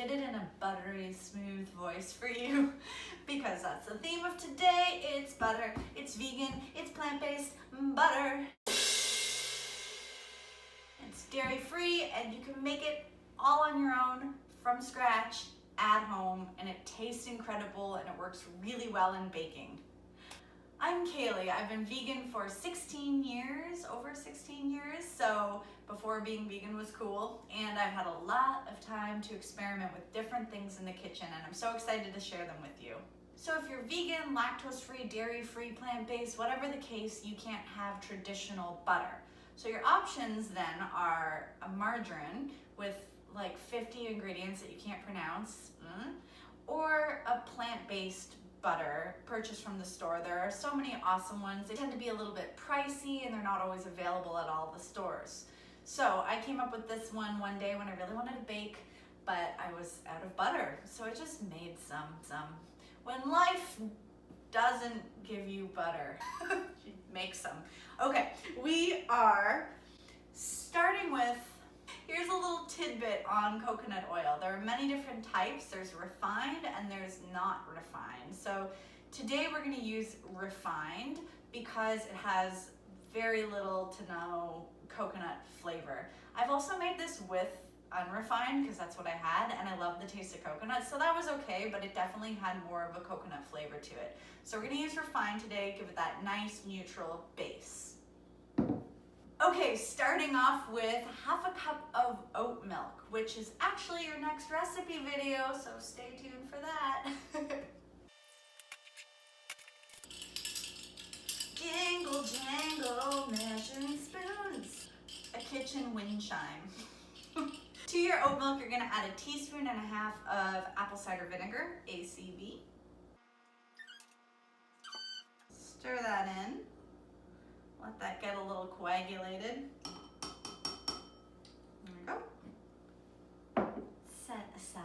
did it in a buttery, smooth voice for you because that's the theme of today. It's butter, it's vegan, it's plant-based butter. It's dairy-free and you can make it all on your own from scratch at home, and it tastes incredible and it works really well in baking. I'm Kaylee. I've been vegan for 16 years, over 16 years, so before being vegan was cool, and I've had a lot of time to experiment with different things in the kitchen, and I'm so excited to share them with you. So if you're vegan, lactose-free, dairy-free, plant-based, whatever the case, you can't have traditional butter. So your options then are a margarine with like 50 ingredients that you can't pronounce, or a plant-based butter purchased from the store. There are so many awesome ones. They tend to be a little bit pricey and they're not always available at all the stores. So I came up with this one day when I really wanted to bake, but I was out of butter. So I just made some. When life doesn't give you butter, make some. Okay, we are starting with, here's a little tidbit on coconut oil. There are many different types. There's refined and there's not refined. So today we're going to use refined because it has very little to no coconut flavor. I've also made this with unrefined because that's what I had, and I love the taste of coconut, so that was okay, but it definitely had more of a coconut flavor to it. So we're going to use refined today, give it that nice neutral base. Okay, starting off with half a cup of oat milk, which is actually your next recipe video, so stay tuned for that. Jingle jangle measuring spoons. A kitchen wind chime. To your oat milk, you're gonna add 1.5 teaspoons of apple cider vinegar, ACV. Stir that in. Let that get a little coagulated. There we go. Set aside.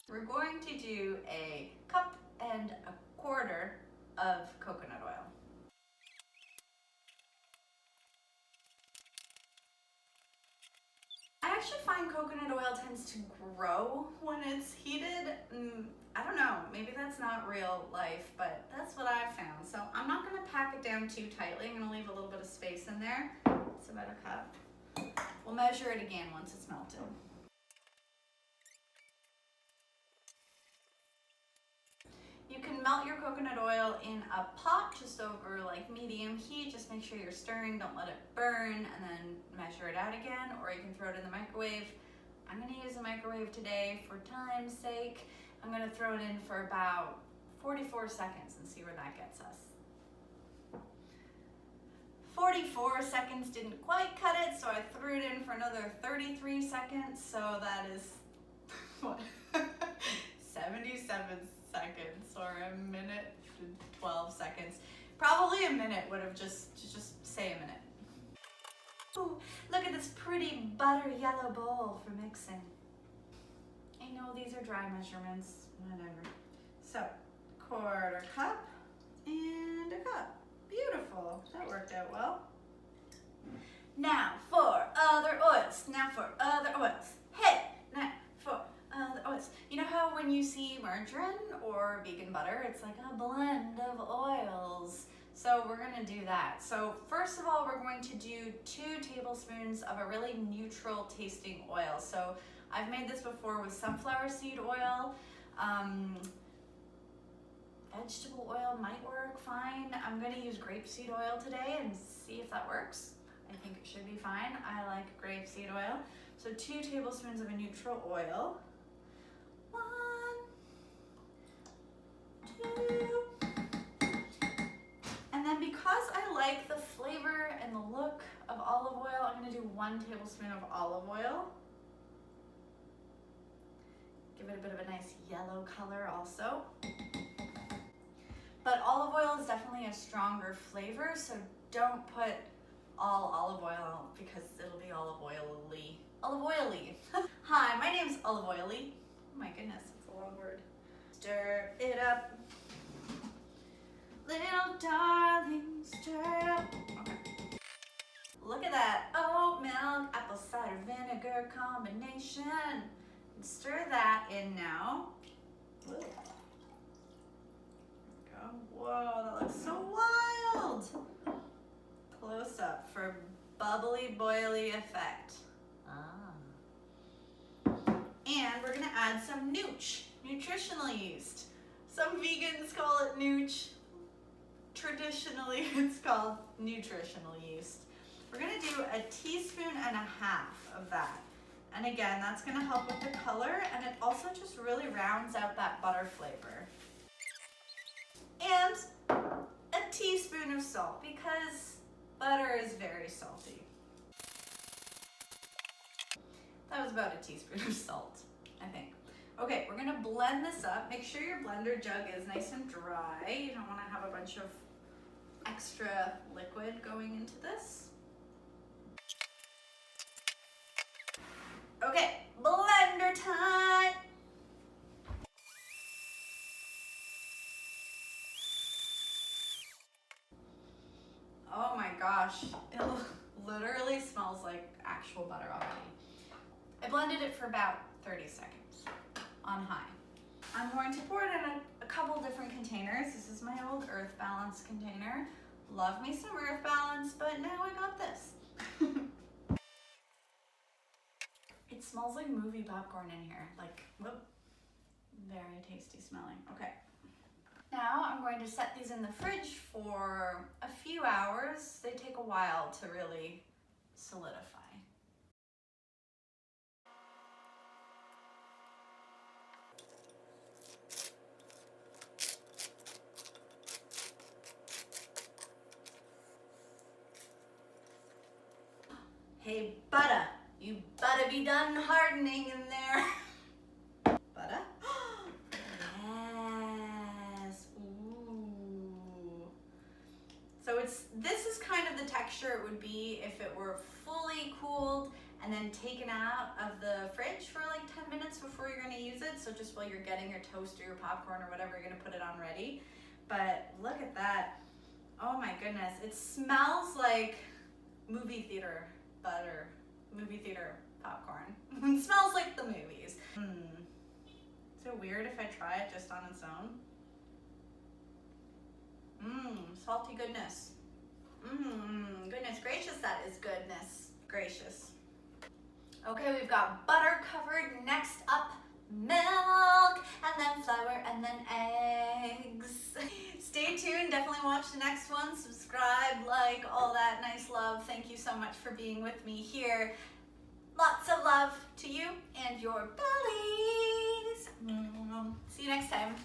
We're going to do 1.25 cups of coconut oil. I actually find coconut oil tends to grow when it's heated. I don't know, maybe that's not real life, but that's what I've found. So I'm not gonna pack it down too tightly. I'm gonna leave a little bit of space in there. It's about 1 cup. We'll measure it again once it's melted. You can melt your coconut oil in a pot just over like medium heat. Just make sure you're stirring, don't let it burn, and then measure it out again, or you can throw it in the microwave. I'm gonna use a microwave today for time's sake. I'm gonna throw it in for about 44 seconds and see where that gets us. 44 seconds didn't quite cut it, so I threw it in for another 33 seconds, so that is, what, 77 seconds, or 1 minute and 12 seconds. Probably a minute would have just say a minute. Ooh, look at this pretty butter yellow bowl for mixing. I know these are dry measurements, whatever. So, 1/4 cup and 1 cup. Beautiful, that worked out well. Now for other oils, Hey, now for other oils. You know how when you see margarine or vegan butter, it's like a blend of oils. So we're gonna do that. So first of all, we're going to do 2 tablespoons of a really neutral tasting oil. So I've made this before with sunflower seed oil. Vegetable oil might work fine. I'm gonna use grapeseed oil today and see if that works. I think it should be fine. I like grapeseed oil. So 2 tablespoons of a neutral oil. 1, 2. And then because I like the flavor and the look of olive oil, I'm gonna do 1 tablespoon of olive oil. Give it a bit of a nice yellow color also. But olive oil is definitely a stronger flavor, so don't put all olive oil because it'll be olive oily. Olive oily. Hi, my name's Olive Oily. Oh my goodness, it's a long word. Stir it up. Little darling, stir it up. Okay. Look at that oat milk, apple cider vinegar combination. Stir that in now. Whoa. There we go. Whoa, that looks so wild. Close up for bubbly, boily effect. And we're gonna add some nooch, nutritional yeast. Some vegans call it nooch. Traditionally, it's called nutritional yeast. We're gonna do a teaspoon and a half of that. And again, that's gonna help with the color, and it also just really rounds out that butter flavor. And a teaspoon of salt, because butter is very salty. That was about a teaspoon of salt, I think. Okay, we're gonna blend this up. Make sure your blender jug is nice and dry. You don't wanna have a bunch of extra liquid going into this. Okay, blender time. Oh my gosh, it literally smells like actual butter already. I blended it for about 30 seconds on high. I'm going to pour it in a couple different containers. This is my old Earth Balance container. Love me some Earth Balance, but now I got this. It smells like movie popcorn in here. Like, whoop, very tasty smelling. Okay. Now I'm going to set these in the fridge for a few hours. They take a while to really solidify. Hey, butter, you better be done hardening in there. Butter? Yes. Ooh. So this is kind of the texture it would be if it were fully cooled and then taken out of the fridge for like 10 minutes before you're gonna use it. So just while you're getting your toast or your popcorn or whatever, you're gonna put it on ready. But look at that. Oh my goodness. It smells like movie theater butter, movie theater popcorn. It smells like the movies. Is it weird if I try it just on its own? Salty goodness. Goodness gracious, that is goodness gracious. Okay, we've got butter covered. Next up, milk, and then flour, and then eggs. Stay tuned, definitely watch the next one. Subscribe, like, all that nice love. Thank you so much for being with me here. Lots of love to you and your bellies. See you next time.